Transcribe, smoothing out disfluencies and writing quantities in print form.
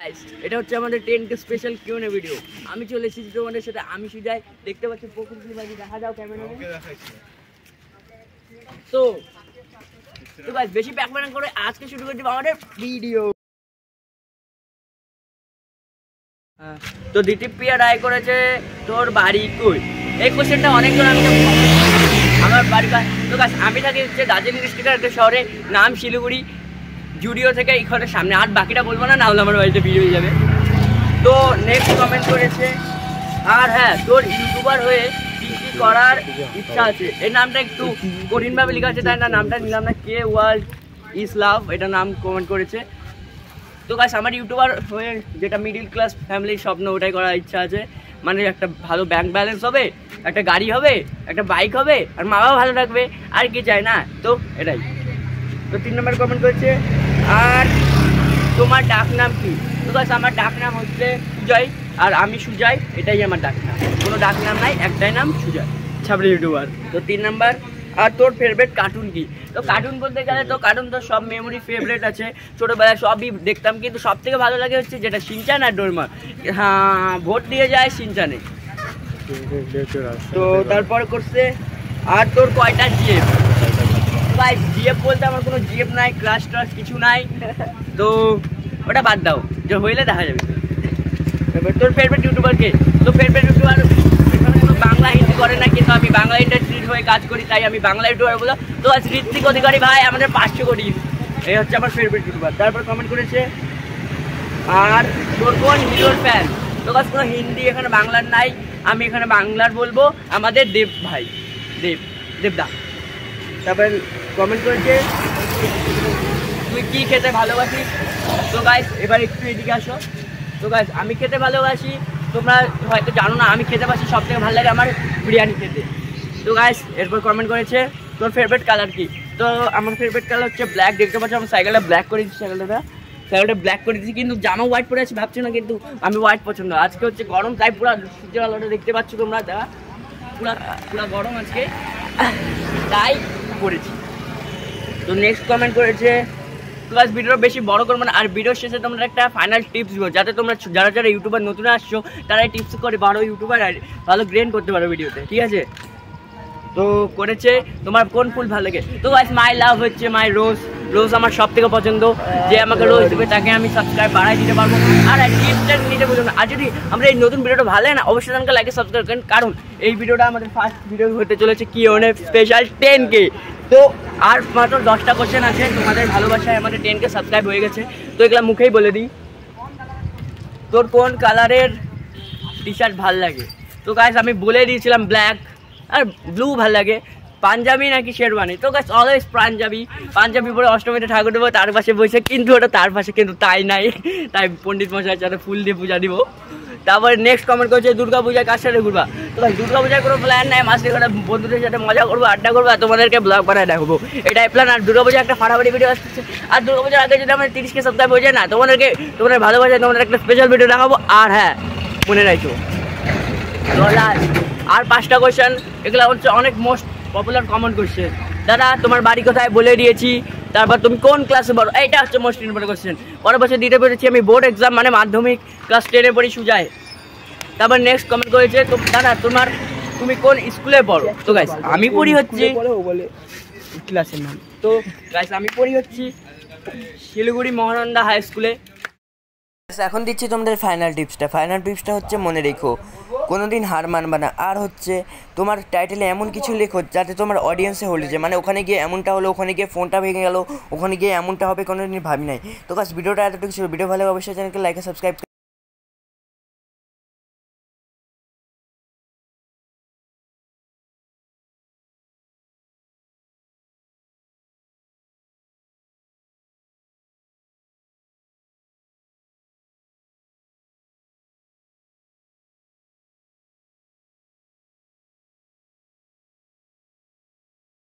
এটা হচ্ছে আমাদের 10কে স্পেশাল কিউএনএ ভিডিও। আমি চলে এসেছি তোমাদের সাথে, আমি সুজয়। দেখতে পাচ্ছি প্রকৃতি বাজি, দেখা যাও ক্যামেরা। তো গাইস বেশি প্যাকম্যান করে আজকে শুরু করে দিব আমাদের ভিডিও। তো দ্বিতীয় রায় করেছে তোর বাড়ি কই, এই কোশ্চেনটা অনেকজন আমার বাড়ি। তো গাইস আমি থাকি হচ্ছে দার্জিলিং ডিস্ট্রিক্টের একটা শহরে, নাম শিলিগুড়ি। জুডিও থেকে এখানে সামনে, আর বাকিটা বলবো না, নাহলে আমার বাড়িতে ভিডিও হয়ে যাবে। তো নেক্সট কমেন্ট করেছে, আর হ্যাঁ তোর ইউটিউবার হয়ে কি কি করার ইচ্ছা আছে। এই নামটা একটু কঠিনভাবে লেখা আছে, তাই না নামটা নিলাম না। কে ওয়ার্ল্ড ইজ লাভ, এটা নাম কমেন্ট করেছে। তো গাইস আমার ইউটিউবার হয়ে যেটা মিডিল ক্লাস ফ্যামিলির স্বপ্ন, ওটাই করার ইচ্ছা আছে। মানে একটা ভালো ব্যাংক ব্যালেন্স হবে, একটা গাড়ি হবে, একটা বাইক হবে, আর মা বাবা ভালো থাকবে, আর কি চাই না। তো এটাই। তো 3 নম্বর কমেন্ট করেছে, আর তোমার ডাক নাম কি। তো গাইস আমার ডাক নাম হচ্ছে সুজয়, আর আমি সুজয়, এটাই আমার ডাক নাম। কোনো ডাক নাম নাই, একটাই নাম সুজয়, ছাবড়ি ইউটিউবার। তো 3 নম্বর, আর তোর ফেভারিট কার্টুন কি। তো কার্টুন বলতে গেলে তো কার্টুন তো সব মেমোরি ফেভারিট আছে, ছোটোবেলায় সবই দেখতাম, কিন্তু সব থেকে ভালো লাগে হচ্ছে যেটা শিনচান আর ডোরেমন। হ্যাঁ ভোট দিয়ে যায় শিনচানে। তো তারপর করছে, আর তোর কয়টা জিএফ। ভাই জিএফ বলতে আমার কোনো জিএফ নাই, ক্লাস ট্রাস কিছু নাই। তো ওটা বাদ দাও, যে হইলে দেখা যাবে। তোর ফেভারিট ইউটিউবার কে। তো ফেভারিট ইউটিউবার এখানে কোনো বাংলা হিন্দি করে না, কিন্তু আমি বাংলা ইন্ডাস্ট্রির হয়ে কাজ করি, তাই আমি বাংলা ইউটিউবার বলো। তো আজ ঋত্বিক অধিকারী ভাই, আমাদের 500 কোটি, এই হচ্ছে আমার ফেভারিট ইউটিউবার। তারপর কমেন্ট করেছে, আর তোর কোন হিরোর ফ্যান। তো কাজ কোনো হিন্দি এখানে বাংলার নাই, আমি এখানে বাংলার বলবো, আমাদের দেব ভাই, দেবদা। তারপর কমেন্ট করেছে, তুই কি খেতে ভালোবাসিস। তো গাইস এবার একটু এদিকে আসো। তো গাইস আমি খেতে ভালোবাসি, তোমরা হয়তো জানো না, আমি খেতে পাচ্ছি সব থেকে ভালো লাগে আমার বিরিয়ানি খেতে। তো গাইস এরপর কমেন্ট করেছে, তোর ফেভারিট কালার কি। তো আমার ফেভারিট কালার হচ্ছে ব্ল্যাক। দেখতে পাচ্ছ আমার সাইকেলটা ব্ল্যাক করে দিচ্ছি, সাইকেলটা ব্ল্যাক করে দিচ্ছি, কিন্তু জামা হোয়াইট পরে আছি ভাবছি না, কিন্তু আমি হোয়াইট পছন্দ। আজকে হচ্ছে গরম, তাই পুরো সূর্যের আলোটা দেখতে পাচ্ছ তোমরা, পুরা গরম আজকে, তাই করেছি। তো নেক্সট কমেন্ট করেছে, প্লাস ভিডিও বেশি বড় করবো না, আর ভিডিওর শেষে তোমরা একটা ফাইনাল টিপস দিবো, যাতে তোমরা যারা ইউটিউবার নতুন আসছো তারা এই টিপস করে বড় ইউটিউবার আর ভালো গ্রেন করতে পারো ভিডিওতে, ঠিক আছে। তো করেছে, তোমার কোন ফুল ভালো লাগে। তো গাইস মাই লাভ হচ্ছে মাই রোজ আমার সব থেকে পছন্দ। যে আমাকে রোজ দেবে তাকে আমি সাবস্ক্রাইব বাড়াই দিতে পারবো। আর টিপসটা নিতে বলুন, আর যদি আমরা এই নতুন ভিডিওটা ভালো লাগে না, অবশ্যই আমাকে লাইক সাবস্ক্রাইব করেন, কারণ এই ভিডিওটা আমাদের ফার্স্ট ভিডিও হতে চলেছে কিউএনএ স্পেশাল 10K। তো আর মাত্র 10টা কোশ্চেন আছে, তোমাদের ভালোবাসায় আমাদের 10K সাবস্ক্রাইব হয়ে গেছে। তো এগুলো মুখেই বলে দিই। তোর কোন কালারের টি শার্ট ভাল লাগে। তো গাইস আমি বলে দিয়েছিলাম ব্ল্যাক, আর ব্লু ভাল লাগে। পাঞ্জাবি নাকি শেরওয়ানি। তো গাইস অলওয়েজ পাঞ্জাবি পরে অষ্টমীতে ঠাকুর দেবো, তার পাশে বসে, কিন্তু ওটা তার পাশে কিন্তু তাই নাই, তাই পণ্ডিত মশাই সাথে ফুল দিয়ে পূজা দিব। তারপরে নেক্সট কমেন্ট করছে, দুর্গা পূজায় কার সাথে ঘুরবা। তো ভাই দুর্গা পূজায় কোনো প্ল্যান নাই, মাসে করে বন্ধুদের সাথে মজা করবো, আড্ডা করবো, আর তোমাদেরকে ব্লগ বানায় দেখাবো, এটাই প্ল্যান। আর দুর্গা পূজায় একটা ফাটাফাটি ভিডিও আসছে, আর দুর্গা পূজার আগে যদি আমাদের 30K সাবস্ক্রাইব হয়ে যায় না, তোমাদের ভালোবাসায় তোমাদের একটা স্পেশাল ভিডিও দেখাবো। আর হ্যাঁ মনে রাখো, আর 5টা কোয়েশ্চেন, এগুলো হচ্ছে অনেক মোস্ট পপুলার কমন কোয়েশ্চেন। দাদা তোমার বাড়ি কোথায় বলে দিয়েছি, তারপর তুমি কোন ক্লাসে পড়ো, এইটা হচ্ছে মোস্ট ইম্পর্টেন্ট কোয়েশ্চেন। পরের বছর দিতে পেরেছি আমি বোর্ড এক্সাম, মানে মাধ্যমিক ক্লাস 10-এ পড়ি সুজয়। তারপর নেক্সট কমেন্ট করেছে, তো দাদা তুমি কোন স্কুলে পড়ো। তো গাইস আমি পড়ি হচ্ছে ক্লাসের নাম। তো গাইস আমি পড়ি হচ্ছি শিলিগুড়ি মহানন্দা হাই স্কুলে। এখন দিচ্ছি তোমাদের ফাইনাল টিপসটা হচ্ছে, মনে রেখো কোনোদিন হার মানবা না। আর হচ্ছে তোমার টাইটেলে এমন কিছু লেখো যাতে তোমার অডিয়েন্সে হলে যায়, মানে ওখানে গিয়ে এমনটা হলো, ওখানে গিয়ে ফোনটা ভেঙে গেল, ওখানে গিয়ে এমনটা হবে কোনোদিন ভাবি নাই। তো গাইস ভিডিওটা এতটুকু ছিল। ভিডিও ভালো অবশ্যই চ্যানেলকে লাইক সাবস্ক্রাইব